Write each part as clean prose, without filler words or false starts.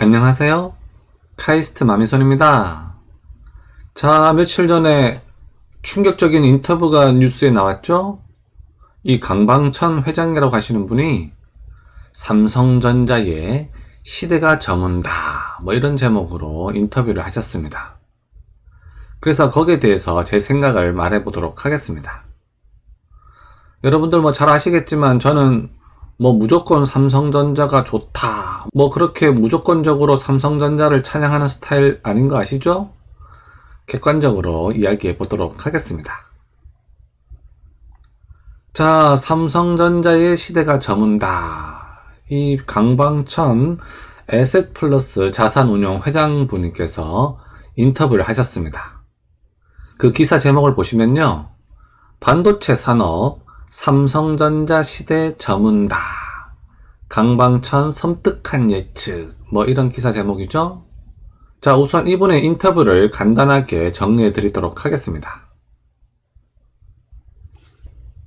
안녕하세요. 카이스트 마미손입니다. 자, 며칠 전에 충격적인 인터뷰가 뉴스에 나왔죠? 이 강방천 회장이라고 하시는 분이 삼성전자의 시대가 저문다, 이런 제목으로 인터뷰를 하셨습니다. 그래서 거기에 대해서 제 생각을 말해보도록 하겠습니다. 여러분들 잘 아시겠지만 저는 무조건 삼성전자가 좋다, 그렇게 무조건적으로 삼성전자를 찬양하는 스타일 아닌 거 아시죠? 객관적으로 이야기해 보도록 하겠습니다. 자, 삼성전자의 시대가 저문다. 이 강방천 에셋플러스 자산운용 회장분께서 인터뷰를 하셨습니다. 그 기사 제목을 보시면요, 반도체 산업 삼성전자 시대 저문다, 강방천 섬뜩한 예측, 이런 기사 제목이죠. 자, 우선 이분의 인터뷰를 간단하게 정리해 드리도록 하겠습니다.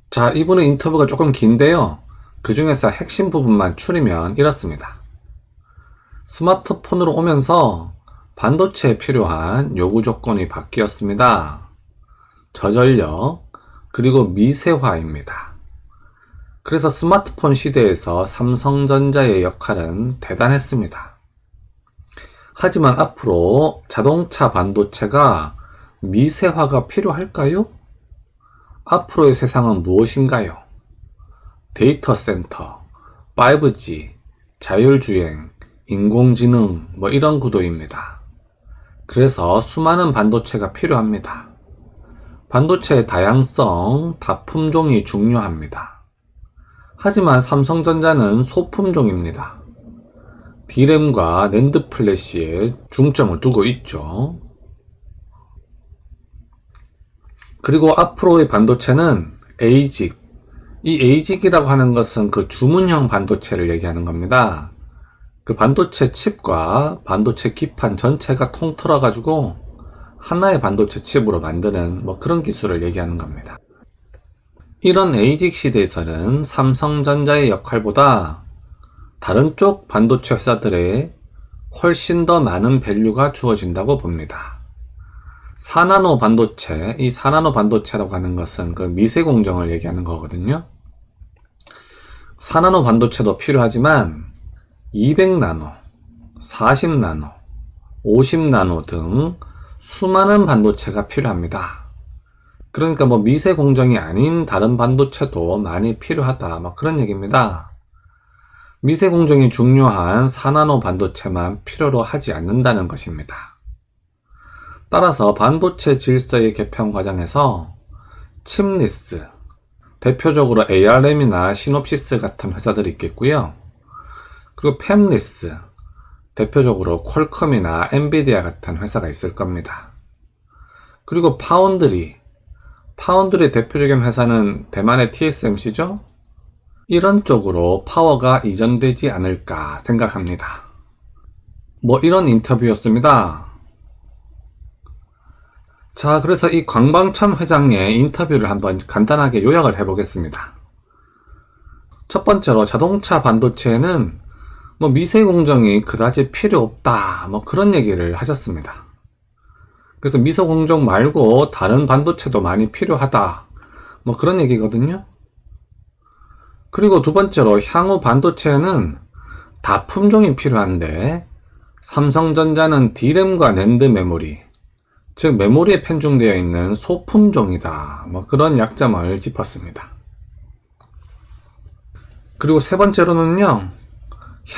자, 이분의 인터뷰가 조금 긴데요, 그 중에서 핵심 부분만 추리면 이렇습니다. 스마트폰으로 오면서 반도체에 필요한 요구 조건이 바뀌었습니다. 저전력, 그리고 미세화입니다. 그래서 스마트폰 시대에서 삼성전자의 역할은 대단했습니다. 하지만 앞으로 자동차 반도체가 미세화가 필요할까요? 앞으로의 세상은 무엇인가요? 데이터 센터, 5G, 자율주행, 인공지능, 이런 구도입니다. 그래서 수많은 반도체가 필요합니다. 반도체의 다양성, 다품종이 중요합니다. 하지만 삼성전자는 소품종입니다. D램과 낸드 플래시에 중점을 두고 있죠. 그리고 앞으로의 반도체는 ASIC. 이 ASIC이라고 하는 것은 그 주문형 반도체를 얘기하는 겁니다. 그 반도체 칩과 반도체 기판 전체가 통틀어 가지고 하나의 반도체 칩으로 만드는 그런 기술을 얘기하는 겁니다. 이런 ASIC 시대에서는 삼성전자의 역할보다 다른 쪽 반도체 회사들에 훨씬 더 많은 밸류가 주어진다고 봅니다. 4나노 반도체, 이 4나노 반도체라고 하는 것은 그 미세 공정을 얘기하는 거거든요. 4나노 반도체도 필요하지만 200나노, 40나노, 50나노 등 수많은 반도체가 필요합니다. 그러니까 미세 공정이 아닌 다른 반도체도 많이 필요하다, 그런 얘기입니다. 미세 공정이 중요한 4나노 반도체만 필요로 하지 않는다는 것입니다. 따라서 반도체 질서의 개편 과정에서 칩리스, 대표적으로 ARM이나 시놉시스 같은 회사들이 있겠고요. 그리고 팹리스, 대표적으로 퀄컴이나 엔비디아 같은 회사가 있을 겁니다. 그리고 파운드리 대표적인 회사는 대만의 TSMC죠? 이런 쪽으로 파워가 이전되지 않을까 생각합니다. 이런 인터뷰였습니다. 자, 그래서 이 강방천 회장의 인터뷰를 한번 간단하게 요약을 해보겠습니다. 첫 번째로 자동차 반도체에는 미세 공정이 그다지 필요 없다, 그런 얘기를 하셨습니다. 그래서 미세 공정 말고 다른 반도체도 많이 필요하다, 그런 얘기거든요. 그리고 두 번째로 향후 반도체에는 다품종이 필요한데 삼성전자는 D램과 낸드 메모리, 즉 메모리에 편중되어 있는 소품종이다, 그런 약점을 짚었습니다. 그리고 세 번째로는요,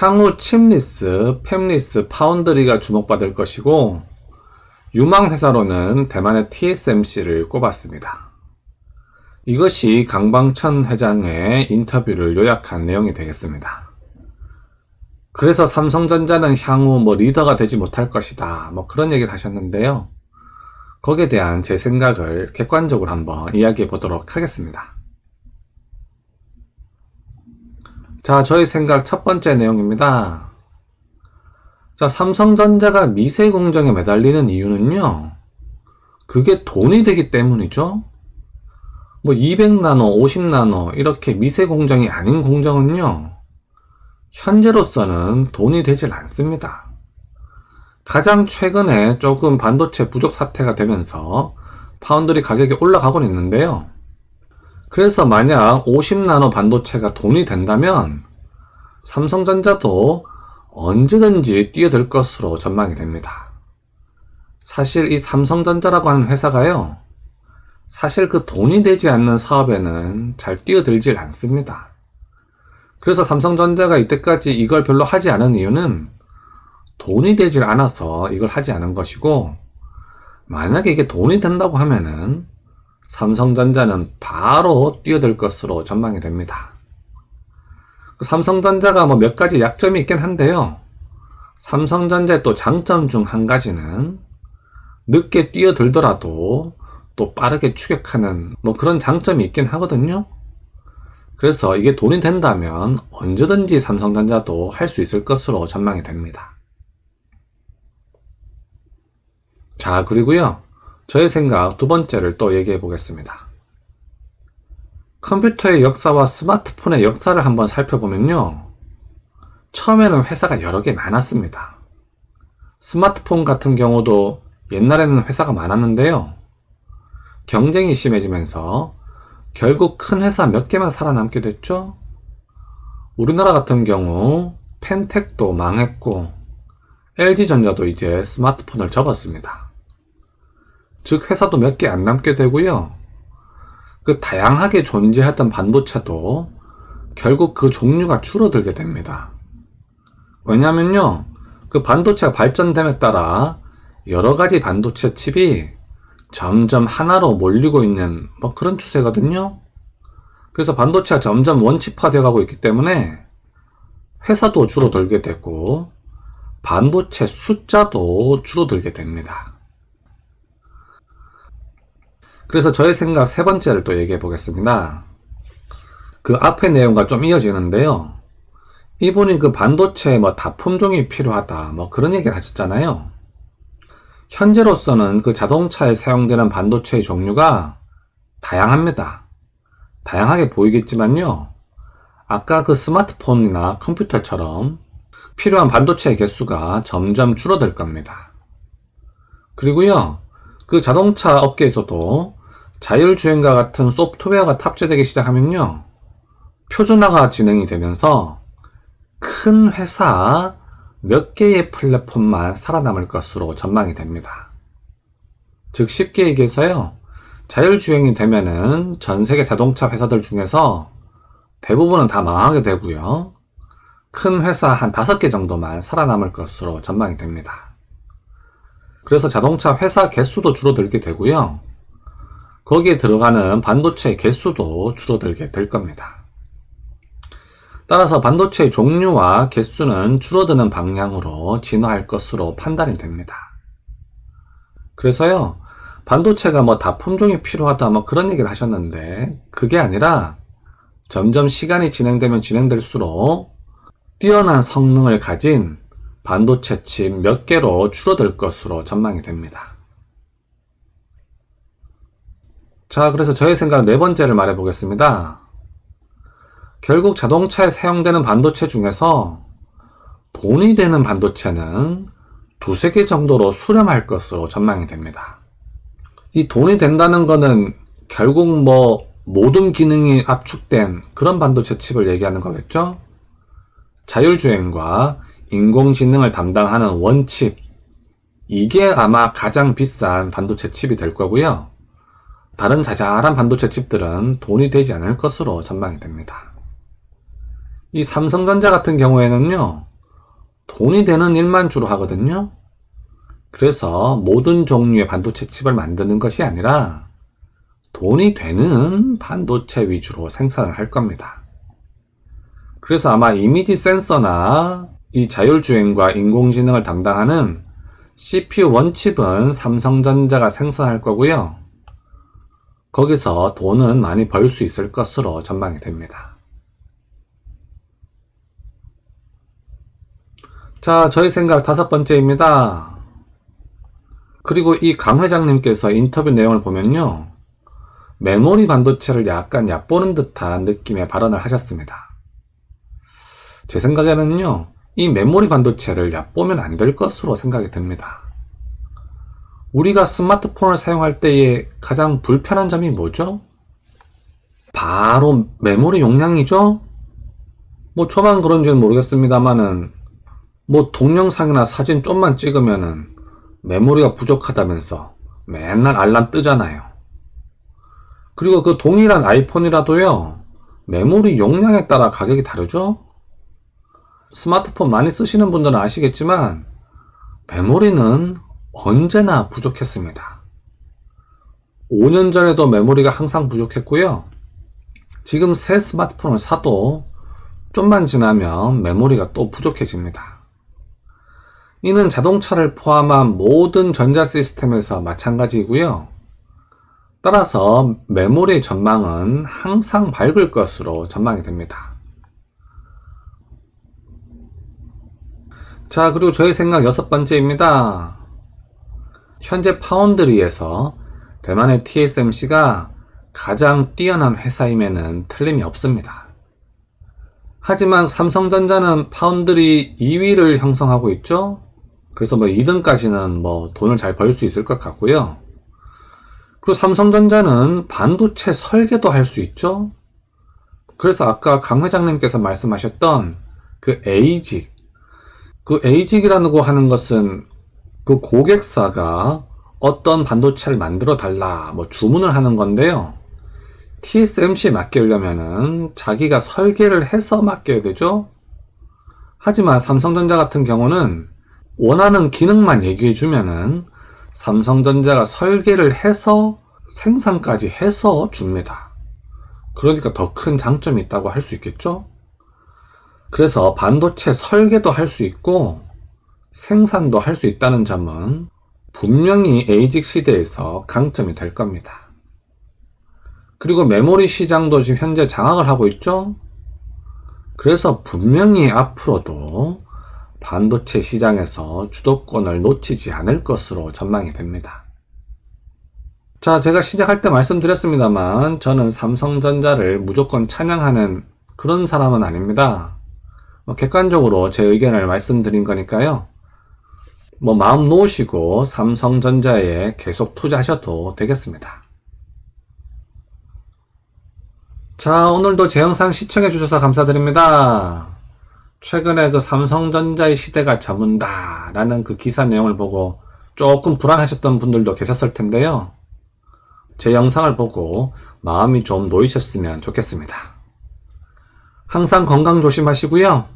향후 칩리스, 팹리스, 파운드리가 주목받을 것이고 유망 회사로는 대만의 TSMC를 꼽았습니다. 이것이 강방천 회장의 인터뷰를 요약한 내용이 되겠습니다. 그래서 삼성전자는 향후 리더가 되지 못할 것이다, 그런 얘기를 하셨는데요. 거기에 대한 제 생각을 객관적으로 한번 이야기해 보도록 하겠습니다. 자, 저의 생각 첫 번째 내용입니다. 자, 삼성전자가 미세 공정에 매달리는 이유는요, 그게 돈이 되기 때문이죠. 200나노, 50나노 이렇게 미세 공정이 아닌 공정은요, 현재로서는 돈이 되질 않습니다. 가장 최근에 조금 반도체 부족 사태가 되면서 파운드리 가격이 올라가곤 있는데요. 그래서 만약 50나노 반도체가 돈이 된다면 삼성전자도 언제든지 뛰어들 것으로 전망이 됩니다. 사실 이 삼성전자라고 하는 회사가요, 사실 그 돈이 되지 않는 사업에는 잘 뛰어들질 않습니다. 그래서 삼성전자가 이때까지 이걸 별로 하지 않은 이유는 돈이 되질 않아서 이걸 하지 않은 것이고, 만약에 이게 돈이 된다고 하면은 삼성전자는 바로 뛰어들 것으로 전망이 됩니다. 삼성전자가 뭐 몇 가지 약점이 있긴 한데요. 삼성전자의 또 장점 중 한 가지는 늦게 뛰어들더라도 또 빠르게 추격하는 뭐 그런 장점이 있긴 하거든요. 그래서 이게 돈이 된다면 언제든지 삼성전자도 할 수 있을 것으로 전망이 됩니다. 자, 그리고요, 저의 생각 두 번째를 또 얘기해 보겠습니다. 컴퓨터의 역사와 스마트폰의 역사를 한번 살펴보면요, 처음에는 회사가 여러 개 많았습니다. 스마트폰 같은 경우도 옛날에는 회사가 많았는데요, 경쟁이 심해지면서 결국 큰 회사 몇 개만 살아남게 됐죠. 우리나라 같은 경우 펜텍도 망했고 LG전자도 이제 스마트폰을 접었습니다. 즉 회사도 몇 개 안 남게 되고요, 그 다양하게 존재하던 반도체도 결국 그 종류가 줄어들게 됩니다. 왜냐면요, 그 반도체가 발전됨에 따라 여러 가지 반도체 칩이 점점 하나로 몰리고 있는 뭐 그런 추세거든요. 그래서 반도체가 점점 원칩화 되어 가고 있기 때문에 회사도 줄어들게 되고 반도체 숫자도 줄어들게 됩니다. 그래서 저의 생각 세 번째를 또 얘기해 보겠습니다. 그 앞의 내용과 좀 이어지는데요, 이분이 그 반도체에 뭐 다품종이 필요하다 뭐 그런 얘기를 하셨잖아요. 현재로서는 그 자동차에 사용되는 반도체의 종류가 다양합니다. 다양하게 보이겠지만요, 아까 그 스마트폰이나 컴퓨터처럼 필요한 반도체의 개수가 점점 줄어들 겁니다. 그리고요, 그 자동차 업계에서도 자율주행과 같은 소프트웨어가 탑재되기 시작하면요, 표준화가 진행이 되면서 큰 회사 몇 개의 플랫폼만 살아남을 것으로 전망이 됩니다. 즉 쉽게 얘기해서요, 자율주행이 되면은 전 세계 자동차 회사들 중에서 대부분은 다 망하게 되고요, 큰 회사 한 5개 정도만 살아남을 것으로 전망이 됩니다. 그래서 자동차 회사 개수도 줄어들게 되고요, 거기에 들어가는 반도체 개수도 줄어들게 될 겁니다. 따라서 반도체의 종류와 개수는 줄어드는 방향으로 진화할 것으로 판단이 됩니다. 그래서요, 반도체가 뭐 다품종이 필요하다 뭐 그런 얘기를 하셨는데, 그게 아니라 점점 시간이 진행되면 진행될수록 뛰어난 성능을 가진 반도체 칩 몇 개로 줄어들 것으로 전망이 됩니다. 자, 그래서 저의 생각 네 번째를 말해 보겠습니다. 결국 자동차에 사용되는 반도체 중에서 돈이 되는 반도체는 2-3개 정도로 수렴할 것으로 전망이 됩니다. 이 돈이 된다는 거는 결국 뭐 모든 기능이 압축된 그런 반도체 칩을 얘기하는 거겠죠? 자율주행과 인공지능을 담당하는 원칩, 이게 아마 가장 비싼 반도체 칩이 될 거고요, 다른 자잘한 반도체 칩들은 돈이 되지 않을 것으로 전망이 됩니다. 이 삼성전자 같은 경우에는요, 돈이 되는 일만 주로 하거든요. 그래서 모든 종류의 반도체 칩을 만드는 것이 아니라 돈이 되는 반도체 위주로 생산을 할 겁니다. 그래서 아마 이미지 센서나 이 자율주행과 인공지능을 담당하는 CPU 원칩은 삼성전자가 생산할 거고요, 거기서 돈은 많이 벌 수 있을 것으로 전망이 됩니다. 자, 저희 생각 5번째입니다. 그리고 이 강 회장님께서 인터뷰 내용을 보면요, 메모리 반도체를 약간 얕보는 듯한 느낌의 발언을 하셨습니다. 제 생각에는요, 이 메모리 반도체를 얕보면 안 될 것으로 생각이 듭니다. 우리가 스마트폰을 사용할 때의 가장 불편한 점이 뭐죠? 바로 메모리 용량이죠? 뭐 저만 그런지는 모르겠습니다만은 뭐 동영상이나 사진 좀만 찍으면은 메모리가 부족하다면서 맨날 알람 뜨잖아요. 그리고 그 동일한 아이폰이라도요, 메모리 용량에 따라 가격이 다르죠? 스마트폰 많이 쓰시는 분들은 아시겠지만 메모리는 언제나 부족했습니다. 5년 전에도 메모리가 항상 부족했고요. 지금 새 스마트폰을 사도 좀만 지나면 메모리가 또 부족해집니다. 이는 자동차를 포함한 모든 전자 시스템에서 마찬가지이고요. 따라서 메모리의 전망은 항상 밝을 것으로 전망이 됩니다. 자, 그리고 저의 생각 6번째입니다. 현재 파운드리에서 대만의 TSMC가 가장 뛰어난 회사임에는 틀림이 없습니다. 하지만 삼성전자는 파운드리 2위를 형성하고 있죠. 그래서 2등까지는 돈을 잘 벌 수 있을 것 같고요. 그리고 삼성전자는 반도체 설계도 할 수 있죠. 그래서 아까 강 회장님께서 말씀하셨던 그 에이직, 그 에이직이라는 거 하는 것은 그 고객사가 어떤 반도체를 만들어 달라 주문을 하는 건데요. TSMC에 맡기려면은 자기가 설계를 해서 맡겨야 되죠. 하지만 삼성전자 같은 경우는 원하는 기능만 얘기해 주면은 삼성전자가 설계를 해서 생산까지 해서 줍니다. 그러니까 더 큰 장점이 있다고 할 수 있겠죠. 그래서 반도체 설계도 할 수 있고 생산도 할 수 있다는 점은 분명히 에이직 시대에서 강점이 될 겁니다. 그리고 메모리 시장도 지금 현재 장악을 하고 있죠. 그래서 분명히 앞으로도 반도체 시장에서 주도권을 놓치지 않을 것으로 전망이 됩니다. 자, 제가 시작할 때 말씀드렸습니다만 저는 삼성전자를 무조건 찬양하는 그런 사람은 아닙니다. 객관적으로 제 의견을 말씀드린 거니까요. 마음 놓으시고 삼성전자에 계속 투자하셔도 되겠습니다. 자, 오늘도 제 영상 시청해 주셔서 감사드립니다. 최근에 그 삼성전자의 시대가 저문다 라는 그 기사 내용을 보고 조금 불안하셨던 분들도 계셨을 텐데요. 제 영상을 보고 마음이 좀 놓이셨으면 좋겠습니다. 항상 건강 조심하시고요.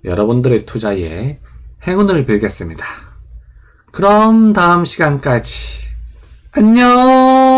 여러분들의 투자에 행운을 빌겠습니다. 그럼 다음 시간까지 안녕!